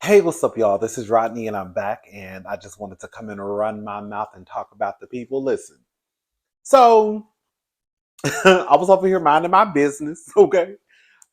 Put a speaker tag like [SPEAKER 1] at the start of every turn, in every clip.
[SPEAKER 1] Hey, what's up, y'all? This is Rodney, and I'm back. And I just wanted to come in and run my mouth and talk about the people. Listen, so I was over here minding my business. Okay,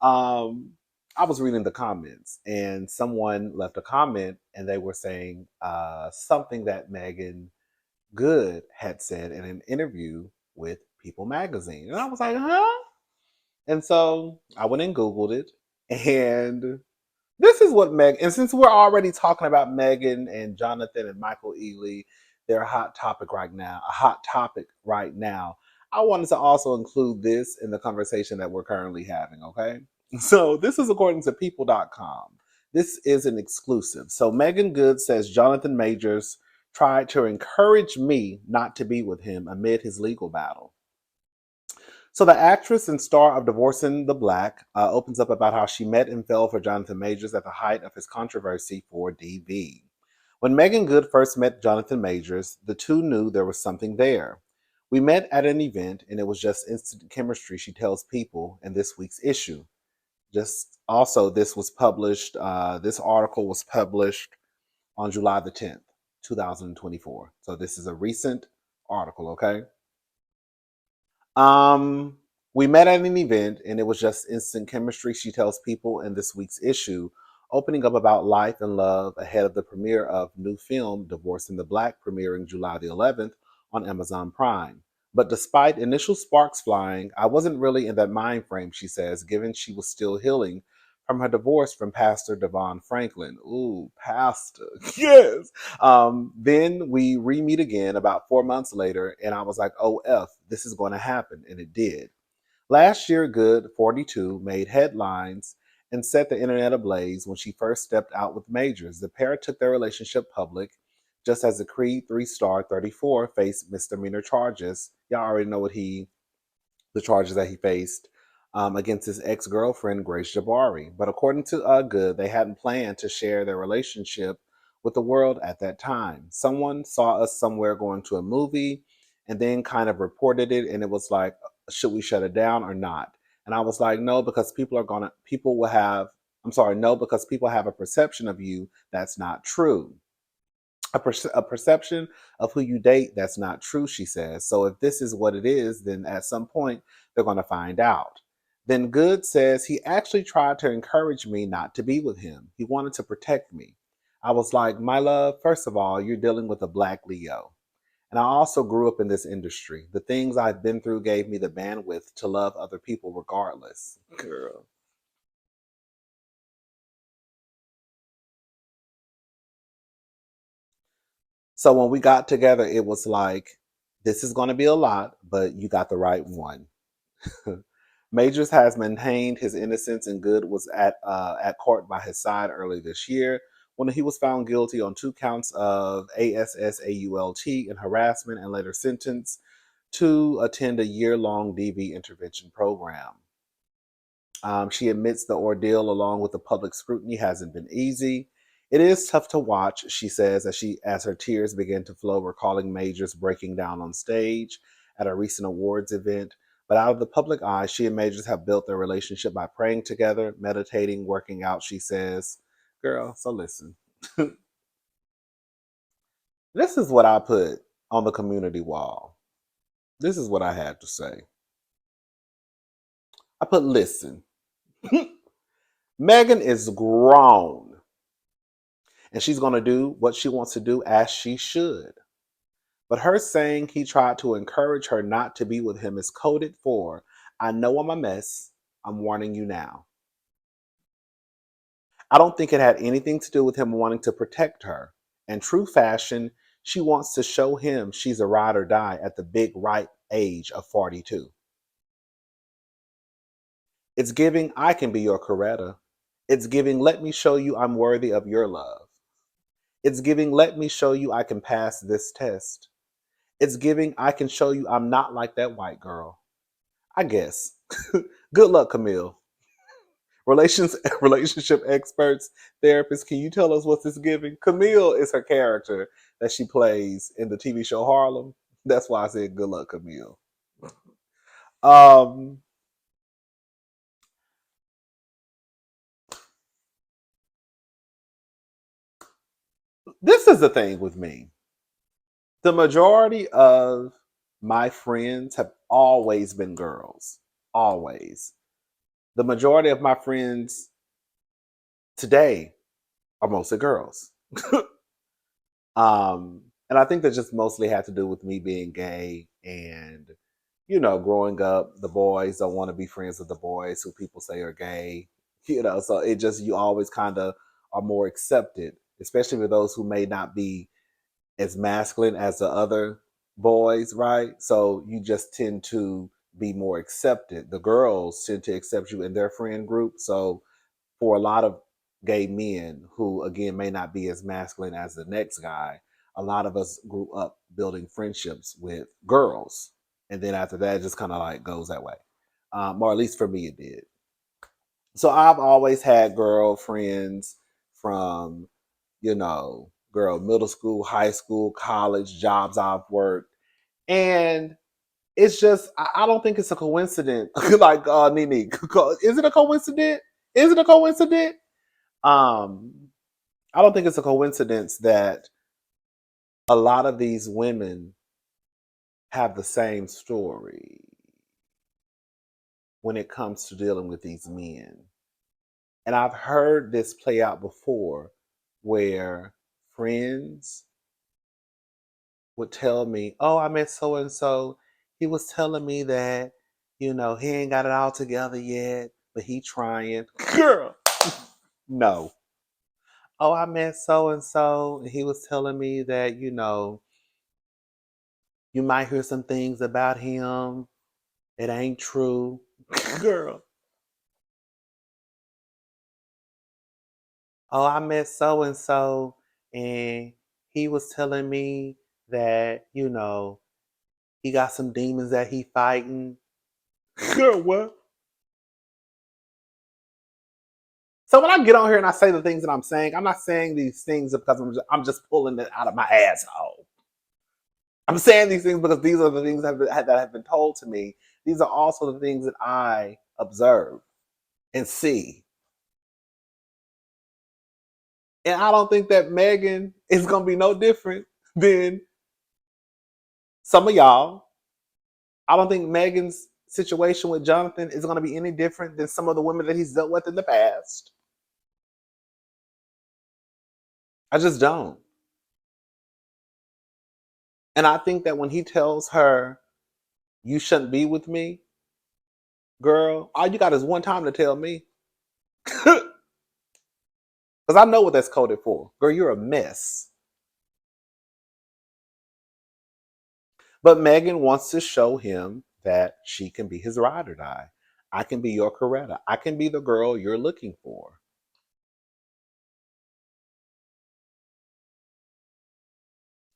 [SPEAKER 1] um, I was reading the comments, and someone left a comment, and they were saying something that Meagan Good had said in an interview with People Magazine, and I was like, huh? And so I went and Googled it, and this is what Meg, and since we're already talking about Megan and Jonathan and Michael Ealy, they're a hot topic right now. A hot topic right now. I wanted to also include this in the conversation that we're currently having, okay? So this is according to people.com. This is an exclusive. So Megan Good says Jonathan Majors tried to encourage me not to be with him amid his legal battle. So the actress and star of Divorcing the Black opens up about how she met and fell for Jonathan Majors at the height of his controversy for DV. When Meagan Good first met Jonathan Majors, the two knew there was something there. We met at an event and it was just instant chemistry, she tells People in this week's issue. Just also, this article was published on July the 10th, 2024. So this is a recent article, okay? Um, we met at an event and it was just instant chemistry, she tells People in this week's issue, opening up about life and love ahead of the premiere of new film Divorcing the Black, premiering July the 11th on Amazon Prime. But despite initial sparks flying, I wasn't really in that mind frame, she says, given she was still healing from her divorce from Pastor Devon Franklin. Ooh, Pastor. Yes. Then we re-meet again about 4 months later, and I was like, oh, this is going to happen. And it did. Last year, Good, 42, made headlines and set the internet ablaze when she first stepped out with Majors. The pair took their relationship public, just as the Creed 3-star 34 faced misdemeanor charges. Y'all already know the charges that he faced against his ex-girlfriend Grace Jabari. But according to Good, they hadn't planned to share their relationship with the world at that time. Someone saw us somewhere going to a movie and then kind of reported it, and it was like, should we shut it down or not? And I was like, no, because people will have, I'm sorry, no, because people have a perception of you that's not true. A perception of who you date that's not true, she says. So if this is what it is, then at some point they're going to find out. Then Good says he actually tried to encourage me not to be with him. He wanted to protect me. I was like, my love, first of all, you're dealing with a black Leo. And I also grew up in this industry. The things I've been through gave me the bandwidth to love other people regardless. Girl. So when we got together, it was like, this is going to be a lot, but you got the right one. Majors has maintained his innocence, and Good was at court by his side early this year when he was found guilty on 2 counts of ASSAULT and harassment, and later sentenced to attend a year-long DV intervention program. She admits the ordeal, along with the public scrutiny, hasn't been easy. It is tough to watch, she says, as her tears begin to flow, recalling Majors breaking down on stage at a recent awards event. But out of the public eye, she and Majors have built their relationship by praying together, meditating, working out, she says. Girl, so listen. This is what I put on the community wall. This is what I had to say. I put, listen. Megan is grown and she's going to do what she wants to do as she should. But her saying he tried to encourage her not to be with him is coded for, I know I'm a mess. I'm warning you now. I don't think it had anything to do with him wanting to protect her. In true fashion, she wants to show him she's a ride or die at the big ripe age of 42. It's giving, I can be your Coretta. It's giving, let me show you I'm worthy of your love. It's giving, let me show you I can pass this test. It's giving, I can show you I'm not like that white girl. I guess. Good luck, Camille. Relationship experts, therapists, can you tell us what this giving? Camille is her character that she plays in the TV show Harlem. That's why I said good luck, Camille. Um, This is the thing with me. The majority of my friends have always been girls. Always. The majority of my friends today are mostly girls. And I think that just mostly had to do with me being gay and, growing up, the boys don't want to be friends with the boys who people say are gay. So it just, you always kind of are more accepted, especially with those who may not be as masculine as the other boys, right? So you just tend to be more accepted. The girls tend to accept you in their friend group. So for a lot of gay men who, again, may not be as masculine as the next guy, a lot of us grew up building friendships with girls. And then after that, it just kind of like goes that way. Or at least for me, it did. So I've always had girlfriends from, girl, middle school, high school, college, jobs I've worked. And it's just, I don't think it's a coincidence. Like, Nene, is it a coincidence? Is it a coincidence? Um, I don't think it's a coincidence that a lot of these women have the same story when it comes to dealing with these men. And I've heard this play out before where friends would tell me, "Oh, I met so and so. He was telling me that, he ain't got it all together yet, but he trying." Girl, no. "Oh, I met so and so, and he was telling me that, you might hear some things about him. It ain't true." Girl. "Oh, I met so and so, and he was telling me that, he got some demons that he fighting." Girl, what? So when I get on here and I say the things that I'm saying, I'm not saying these things because I'm just pulling it out of my asshole. I'm saying these things because these are the things that have been told to me. These are also the things that I observe and see. And I don't think that Meagan is going to be no different than some of y'all. I don't think Megan's situation with Jonathan is going to be any different than some of the women that he's dealt with in the past. I just don't. And I think that when he tells her, "You shouldn't be with me," girl, all you got is one time to tell me. Because I know what that's coded for. Girl, you're a mess. But Megan wants to show him that she can be his ride or die. I can be your Coretta. I can be the girl you're looking for.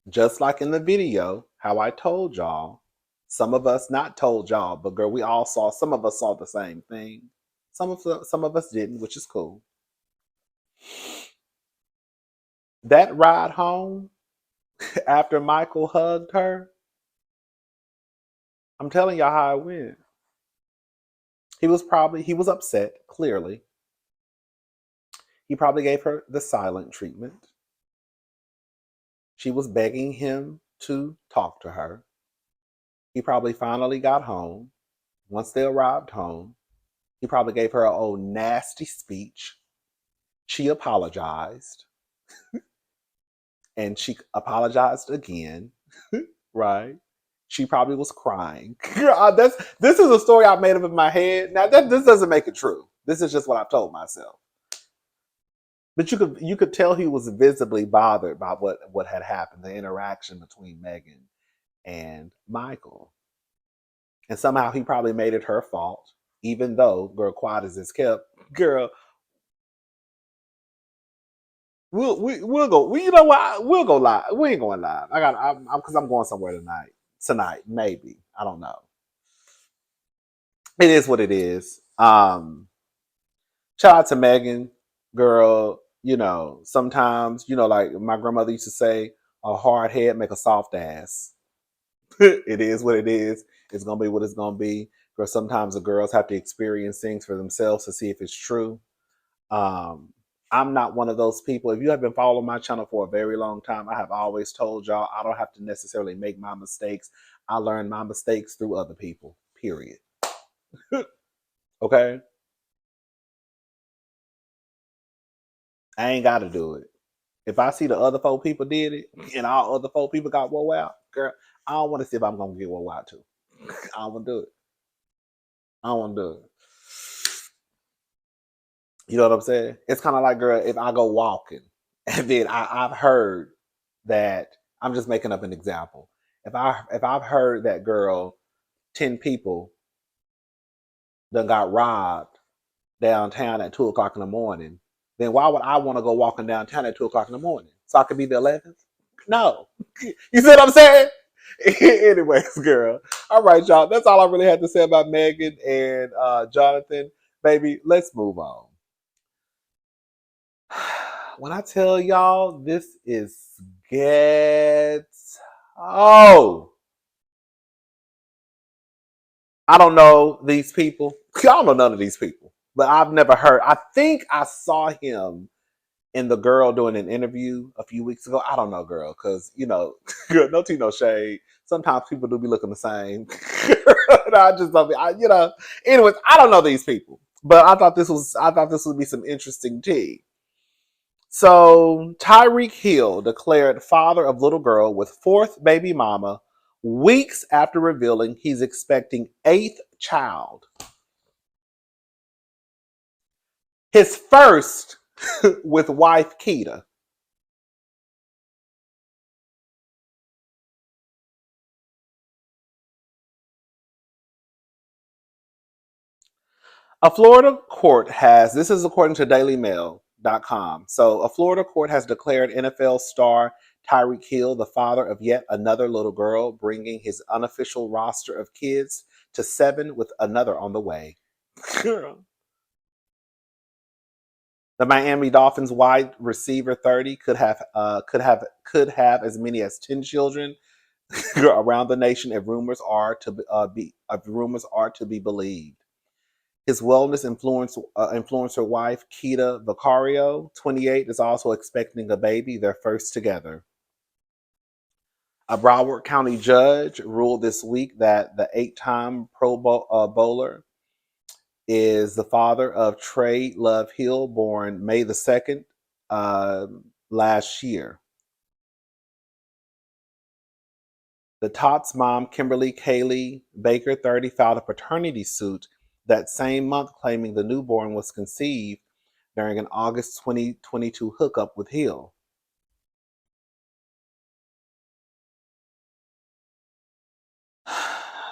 [SPEAKER 1] Just like in the video, how I told y'all, some of us not told y'all, but girl, we all saw, some of us saw the same thing. Some of us didn't, which is cool. That ride home after Michael hugged her, I'm telling y'all how it went. He was upset, clearly. He probably gave her the silent treatment. She was begging him to talk to her. He probably finally got home. Once they arrived home, he probably gave her a old nasty speech. She apologized, and she apologized again, right? She probably was crying. This is a story I've made up in my head. Now this doesn't make it true. This is just what I've told myself. But you could tell he was visibly bothered by what had happened, the interaction between Megan and Michael. And somehow he probably made it her fault, even though, girl, quiet as it's kept. Girl, we'll go. You know what? We'll go live. We ain't going live. Because I'm going somewhere tonight. Tonight, maybe. I don't know. It is what it is. Shout out to Megan, girl. Sometimes, like my grandmother used to say, a hard head make a soft ass. It is what it is. It's gonna be what it's gonna be. Girl, sometimes the girls have to experience things for themselves to see if it's true. Um, I'm not one of those people. If you have been following my channel for a very long time, I have always told y'all I don't have to necessarily make my mistakes. I learn my mistakes through other people, period. Okay? I ain't got to do it. If I see the other four people did it and all other four people got woe out, girl, I don't want to see if I'm going to get woe out too. I don't want to do it. I don't want to do it. You know what I'm saying? It's kind of like, girl, if I go walking and then I've heard that, I'm just making up an example. If I've heard that, girl, 10 people done got robbed downtown at 2 o'clock in the morning, then why would I want to go walking downtown at 2 o'clock in the morning? So I could be the 11th? No. You see what I'm saying? Anyways, girl. All right, y'all. That's all I really had to say about Meagan and Jonathan. Baby, let's move on. When I tell y'all this is gets oh, I don't know these people. I don't know none of these people, but I've never heard. I think I saw him in the girl doing an interview a few weeks ago. I don't know, girl, because girl, no tea, no shade. Sometimes people do be looking the same. I just don't be, Anyways, I don't know these people, but I thought this would be some interesting tea. So Tyreek Hill declared father of little girl with fourth baby mama weeks after revealing he's expecting eighth child. His first with wife Keita. A Florida court has, this is according to dailymail.com. So, a Florida court has declared NFL star Tyreek Hill the father of yet another little girl, bringing his unofficial roster of kids to 7 with another on the way. The Miami Dolphins wide receiver 30 could have as many as 10 children around the nation if rumors are to be believed. His wellness influencer wife, Keita Vicario, 28, is also expecting a baby, their first together. A Broward County judge ruled this week that the 8-time Bowler is the father of Trey Love Hill, born May the 2nd last year. The Tots mom, Kimberly Kaylee Baker, 30, filed a paternity suit that same month claiming the newborn was conceived during an August 2022 hookup with Hill.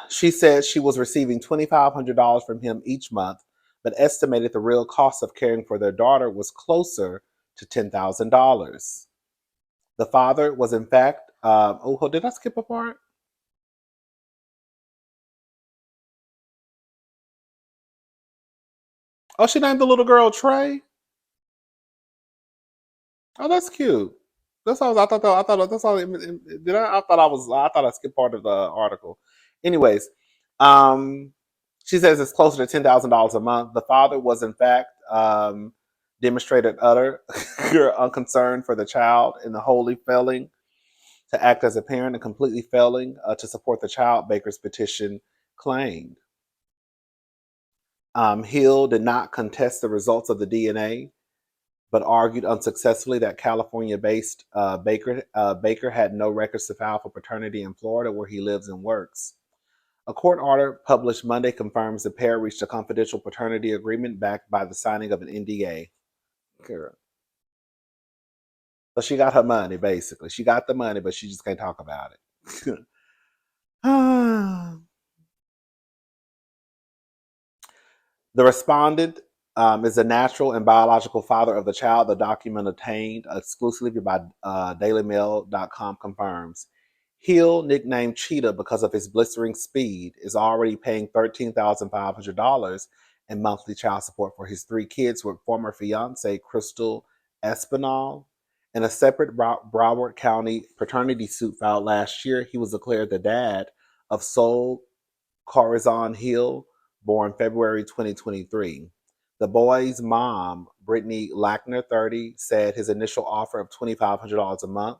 [SPEAKER 1] She said she was receiving $2,500 from him each month, but estimated the real cost of caring for their daughter was closer to $10,000. The father was, in fact, did I skip a part? Oh, she named the little girl Trey. Oh, that's cute. That's all. I thought that's all. Did I? I thought I skipped part of the article. Anyways, um, she says it's closer to $10,000 a month. The father was, in fact, demonstrated utter unconcern for the child and the wholly failing to act as a parent and completely failing to support the child. Baker's petition claimed. Hill did not contest the results of the DNA, but argued unsuccessfully that California-based Baker had no records to file for paternity in Florida, where he lives and works. A court order published Monday confirms the pair reached a confidential paternity agreement backed by the signing of an NDA. Girl. So she got her money, basically. She got the money, but she just can't talk about it. The respondent is the natural and biological father of the child. The document obtained exclusively by dailymail.com confirms. Hill, nicknamed Cheetah because of his blistering speed, is already paying $13,500 in monthly child support for his 3 kids with former fiancee Crystal Espinal. In a separate Broward County paternity suit filed last year, he was declared the dad of Sol Corazon Hill, born February 2023. The boy's mom, Brittany Lackner, 30, said his initial offer of $2,500 a month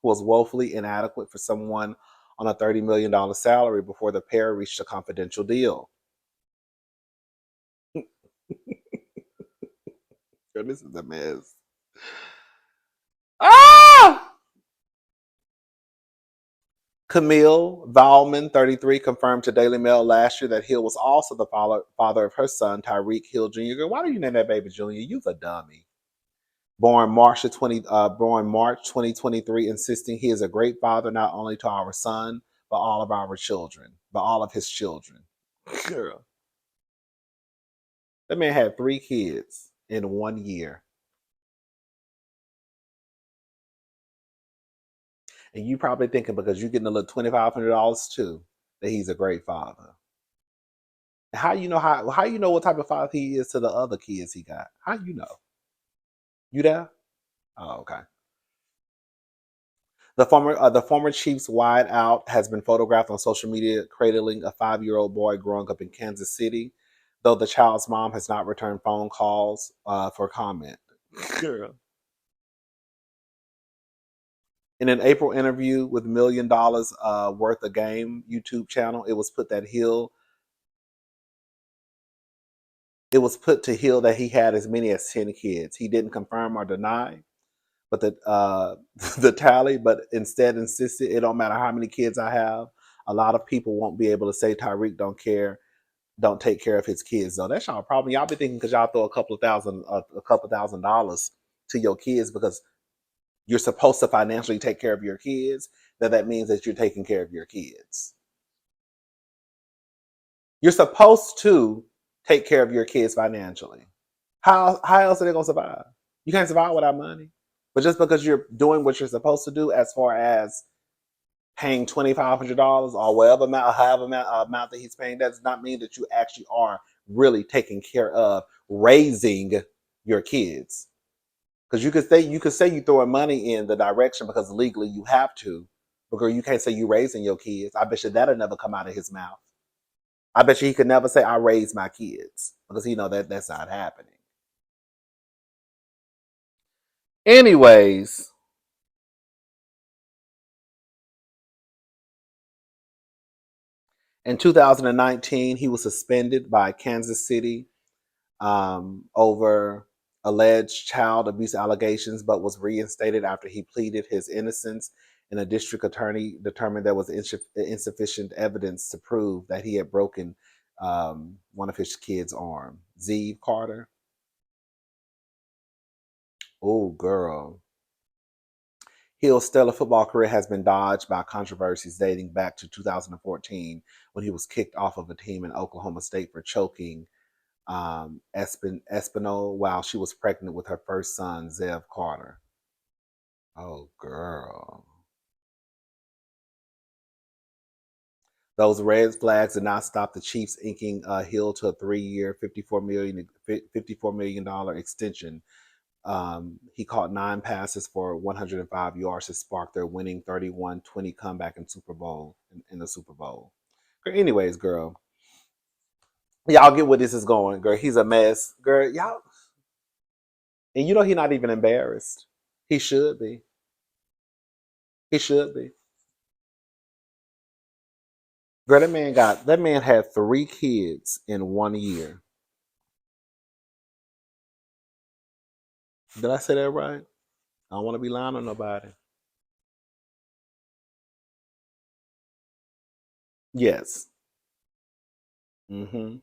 [SPEAKER 1] was woefully inadequate for someone on a $30 million salary before the pair reached a confidential deal. This is a mess. Ah! Camille Valman, 33, confirmed to Daily Mail last year that Hill was also the father of her son, Tyreek Hill Jr. Girl, why do you name that baby Junior? You's a dummy. Born March 2023, insisting he is a great father not only to our son, but all of his children. Girl, that man had 3 kids in 1 year. And you probably thinking because you're getting a little $2,500 too, that he's a great father. How you know what type of father he is to the other kids he got? How you know? You there? Oh, okay. The former Chiefs wide out has been photographed on social media cradling a 5-year-old boy growing up in Kansas City, though the child's mom has not returned phone calls for comment. Girl. In an April interview with $1 Million Worth of Game YouTube channel, it was put to Hill that he had as many as 10 kids. He didn't confirm or deny, but the tally, but instead insisted it don't matter how many kids I have. A lot of people won't be able to say Tyreek don't take care of his kids. Though that's y'all problem. Y'all be thinking because y'all throw a couple thousand dollars to your kids because you're supposed to financially take care of your kids. That means that you're taking care of your kids. You're supposed to take care of your kids financially. How else are they gonna survive? You can't survive without money. But just because you're doing what you're supposed to do, as far as paying $2,500 or however amount that he's paying, that does not mean that you actually are really taking care of raising your kids. Because you could say you throwing money in the direction because legally you have to, because you can't say you raising your kids. I bet you that'll never come out of his mouth. I bet you he could never say I raised my kids because he know that that's not happening. Anyways, in 2019, he was suspended by Kansas City over alleged child abuse allegations, but was reinstated after he pleaded his innocence, and a district attorney determined there was insufficient evidence to prove that he had broken one of his kids' arm. Zeev Carter. Oh, girl. Hill's stellar football career has been dogged by controversies dating back to 2014 when he was kicked off of a team in Oklahoma State for choking Espinal while she was pregnant with her first son, Zev Carter. Oh, girl. Those red flags did not stop the Chiefs inking Hill to a 3-year, $54 million extension. He caught 9 passes for 105 yards to spark their winning 31-20 comeback in the Super Bowl. Anyways, girl, y'all get where this is going, girl. He's a mess, girl. Y'all, and you know he's not even embarrassed. He should be. He should be. Girl, that man had 3 kids in 1 year. Did I say that right? I don't want to be lying on nobody. Yes. Mm-hmm.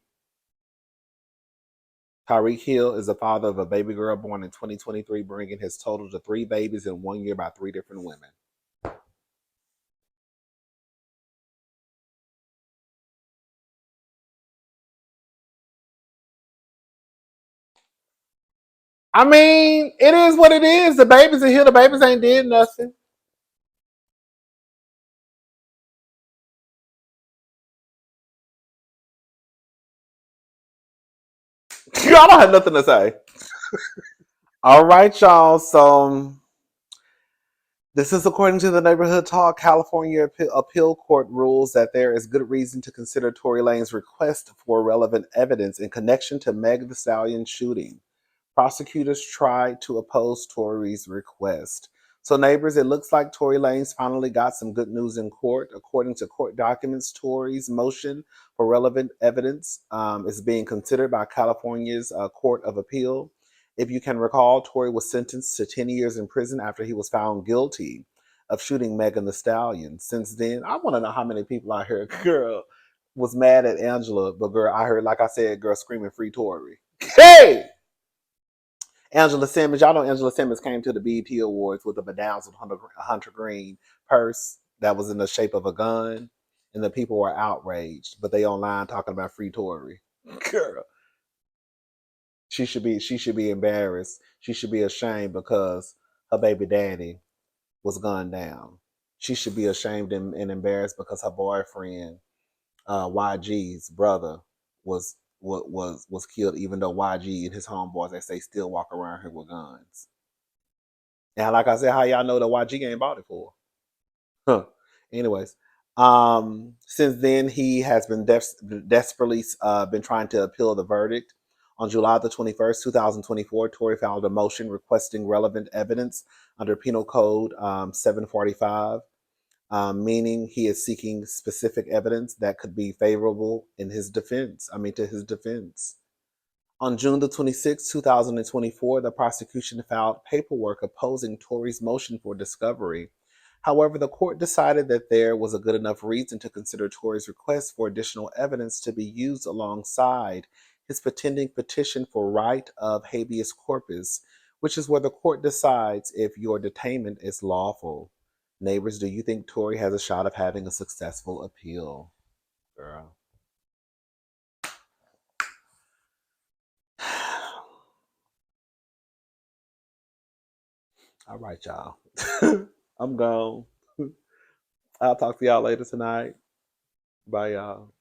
[SPEAKER 1] Tyreek Hill is the father of a baby girl born in 2023, bringing his total to 3 babies in 1 year by 3 different women. I mean, it is what it is. The babies are here. The babies ain't did nothing. I don't have nothing to say. All right, y'all. So this is according to the Neighborhood Talk. California appeal court rules that there is good reason to consider Tory Lanez request for relevant evidence in connection to Megan Thee Stallion shooting. Prosecutors tried to oppose Tory's request. So, neighbors, it looks like Tory Lanez finally got some good news in court. According to court documents, Tory's motion for relevant evidence is being considered by California's Court of Appeal. If you can recall, Tory was sentenced to 10 years in prison after he was found guilty of shooting Meagan Thee Stallion. Since then, I want to know how many people out here, girl, was mad at Angela, but girl, I heard, like I said, girl screaming free Tory. Hey! Angela Simmons, y'all know Angela Simmons came to the BET Awards with a bedazzled Hunter Green purse that was in the shape of a gun, and the people were outraged. But they online talking about free Tory. Girl, she should be embarrassed. She should be ashamed because her baby daddy was gunned down. She should be ashamed and embarrassed because her boyfriend, YG's brother, was killed. Even though YG and his homeboys, they say, still walk around here with guns. And like I said, how y'all know that YG ain't bought it for? Huh. Anyways, since then he has been desperately been trying to appeal the verdict. On July the 21st, 2024, Tory filed a motion requesting relevant evidence under Penal Code 745, meaning he is seeking specific evidence that could be favorable in his defense. To his defense. On June the 26th, 2024, the prosecution filed paperwork opposing Tory's motion for discovery. However, the court decided that there was a good enough reason to consider Tory's request for additional evidence to be used alongside his pending petition for right of habeas corpus, which is where the court decides if your detainment is lawful. Neighbors, do you think Tory has a shot of having a successful appeal? Girl. All right, y'all. I'm gone. I'll talk to y'all later tonight. Bye, y'all.